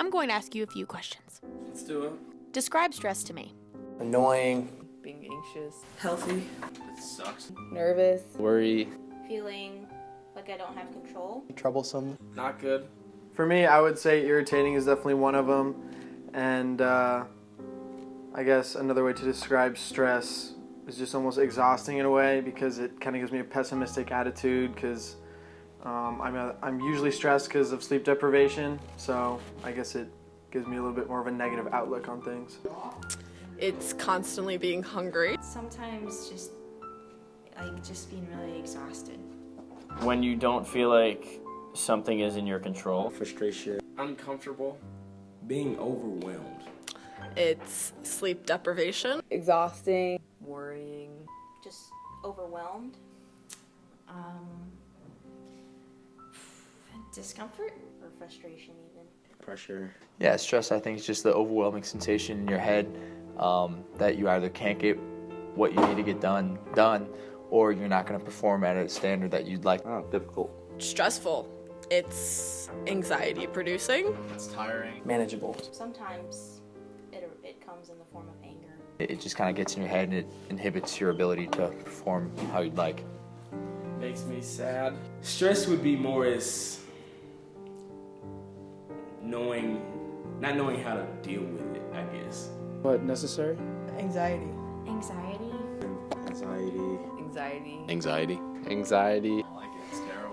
I'm going to ask you a few questions. Let's do it. Describe stress to me. Annoying. Being anxious. Healthy. It sucks. Nervous. Worry. Feeling like I don't have control. Troublesome. Not good. For me, I would say irritating is definitely one of them. And I guess another way to describe stress is just almost exhausting in a way, because it kind of gives me a pessimistic attitude, because I'm usually stressed because of sleep deprivation. So I guess it gives me a little bit more of a negative outlook on things. It's constantly being hungry. Sometimes just being really exhausted. When you don't feel like something is in your control. Frustration. Uncomfortable. Being overwhelmed. It's sleep deprivation. Exhausting. Worrying. Just overwhelmed. Discomfort? Or frustration even. Pressure. Yeah, stress, I think, is just the overwhelming sensation in your head that you either can't get what you need to get done, or you're not going to perform at a standard that you'd like. Difficult. Stressful. It's anxiety producing. It's tiring. Manageable. Sometimes it comes in the form of anger. It just kind of gets in your head and it inhibits your ability to perform how you'd like. Makes me sad. Stress would be more as not knowing how to deal with it, I guess. But necessary? Anxiety. Anxiety? Anxiety. Anxiety. Anxiety. I Anxiety. don't like it. It's terrible.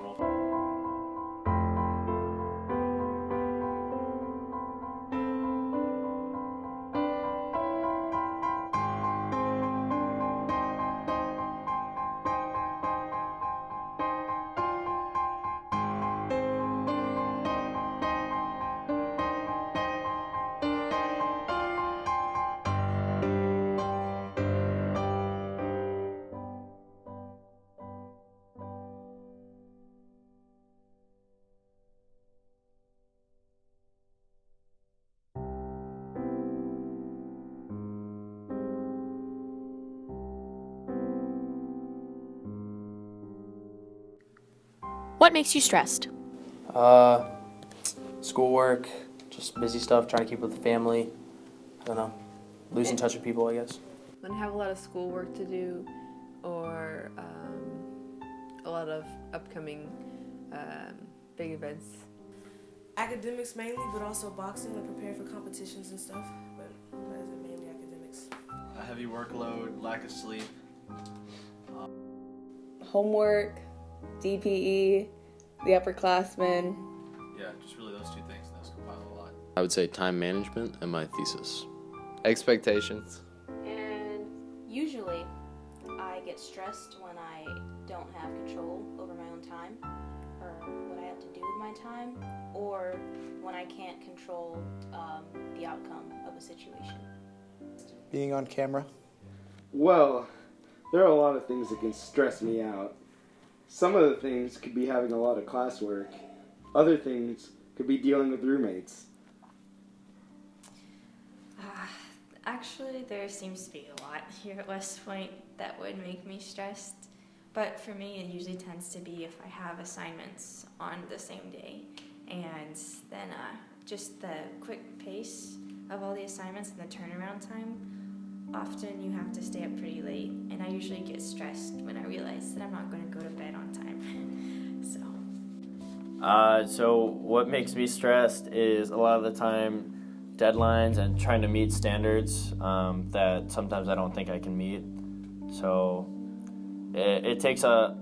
What makes you stressed? Schoolwork, just busy stuff, trying to keep with the family. I don't know. Losing touch with people, I guess. When I have a lot of schoolwork to do, or a lot of upcoming big events. Academics mainly, but also boxing and preparing for competitions and stuff. But mainly academics. A heavy workload, lack of sleep. Homework, DPE, the upperclassmen. Yeah, just really those two things. Those compile a lot. I would say time management and my thesis. Expectations. And usually I get stressed when I don't have control over my own time, or what I have to do with my time, or when I can't control the outcome of a situation. Being on camera. Well, there are a lot of things that can stress me out. Some of the things could be having a lot of classwork. Other things could be dealing with roommates. Actually, there seems to be a lot here at West Point that would make me stressed. But for me, it usually tends to be if I have assignments on the same day. And then just the quick pace of all the assignments and the turnaround time. Often you have to stay up pretty late, and I usually get stressed when I realize that I'm not going to go to bed on time. So what makes me stressed is a lot of the time deadlines and trying to meet standards that sometimes I don't think I can meet. So it takes a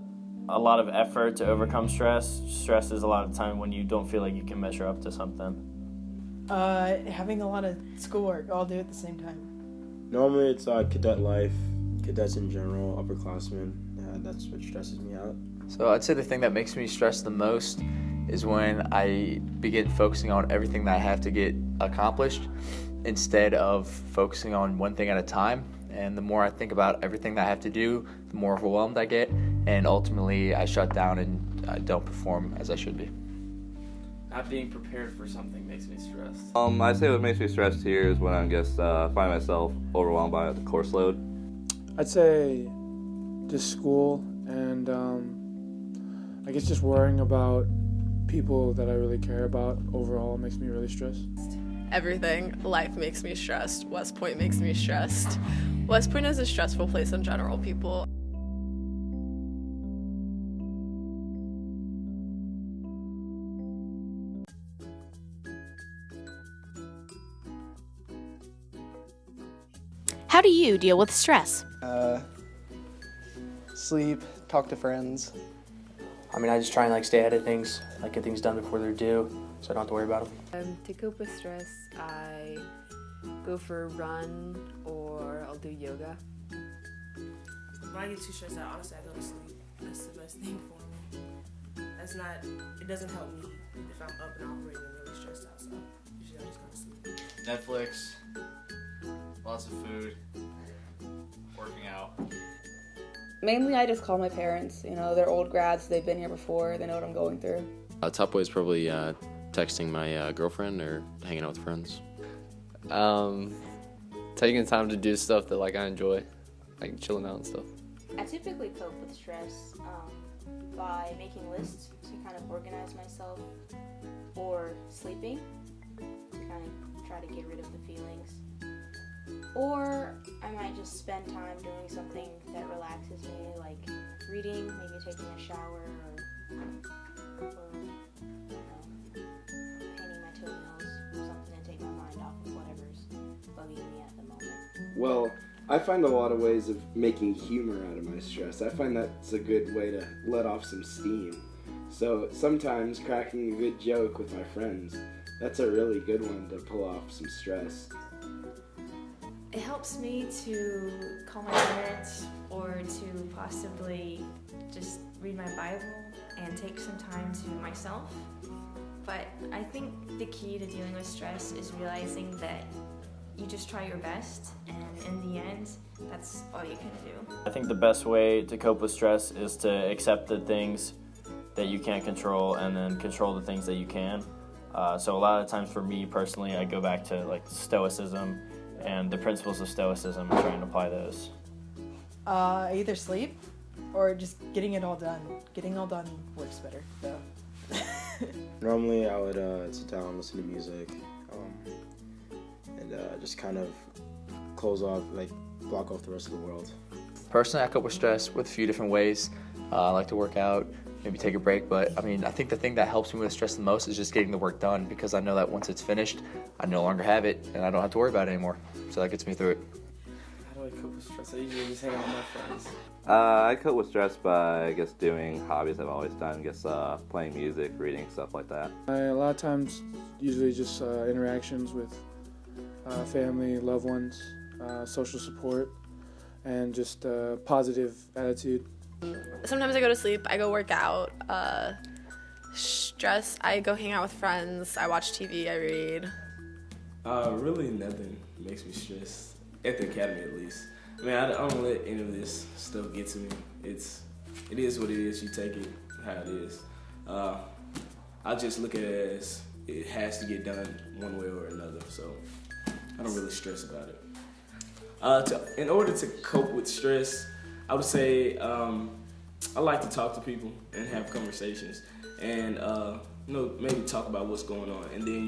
lot of effort to overcome stress. Stress is a lot of time when you don't feel like you can measure up to something. Having a lot of schoolwork all do at the same time. Normally it's cadet life, cadets in general, upperclassmen. That's what stresses me out. So I'd say the thing that makes me stress the most is when I begin focusing on everything that I have to get accomplished instead of focusing on one thing at a time. And the more I think about everything that I have to do, the more overwhelmed I get, and ultimately I shut down and I don't perform as I should be. Not being prepared for something makes me stressed. I'd say what makes me stressed here is when I find myself overwhelmed by the course load. I'd say just school and I guess just worrying about people that I really care about overall makes me really stressed. everything. Life makes me stressed. West Point makes me stressed. West Point is a stressful place in general, people. How do you deal with stress? Sleep, talk to friends. I mean, I just try and like stay ahead of things, like get things done before they're due, so I don't have to worry about them. To cope with stress, I go for a run or I'll do yoga. When I get too stressed out, honestly, I go to sleep. That's the best thing for me. It doesn't help me if I'm up and operating and really stressed out, so usually I just go to sleep. Netflix, lots of food, working out. Mainly I just call my parents. You know, they're old grads, they've been here before, they know what I'm going through. Top way is probably texting my girlfriend or hanging out with friends. Taking time to do stuff that like I enjoy, like chilling out and stuff. I typically cope with stress by making lists to kind of organize myself, or sleeping to kind of try to get rid of the feelings. Or I might just spend time doing something that relaxes me, like reading, maybe taking a shower, or painting my toenails, or something to take my mind off of whatever's bugging me at the moment. Well, I find a lot of ways of making humor out of my stress. I find that's a good way to let off some steam. So sometimes cracking a good joke with my friends, that's a really good one to pull off some stress. It helps me to calm my parents or to possibly just read my Bible and take some time to myself. But I think the key to dealing with stress is realizing that you just try your best, and in the end, that's all you can do. I think the best way to cope with stress is to accept the things that you can't control and then control the things that you can. So a lot of times for me personally, I go back to like stoicism and the principles of stoicism and trying to apply those. Either sleep or just getting it all done. Getting all done works better, though. Normally I would sit down and listen to music and just kind of close off, like block off the rest of the world. Personally, I cope with stress with a few different ways. I like to work out, maybe take a break, but I mean, I think the thing that helps me with stress the most is just getting the work done, because I know that once it's finished, I no longer have it and I don't have to worry about it anymore. So that gets me through it. How do I cope with stress? I usually just hang out with my friends. I cope with stress by, I guess, doing hobbies I've always done. I guess playing music, reading, stuff like that. A lot of times, usually just interactions with family, loved ones, social support, and just a positive attitude. Sometimes I go to sleep, I go work out. Stress, I go hang out with friends, I watch TV, I read. Really nothing makes me stressed, at the academy at least. I mean, I don't let any of this stuff get to me. It is what it is, you take it how it is. I just look at it as it has to get done one way or another, so I don't really stress about it. In order to cope with stress, I would say I like to talk to people and have conversations, and maybe talk about what's going on, and then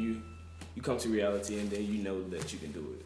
you come to reality, and then you know that you can do it.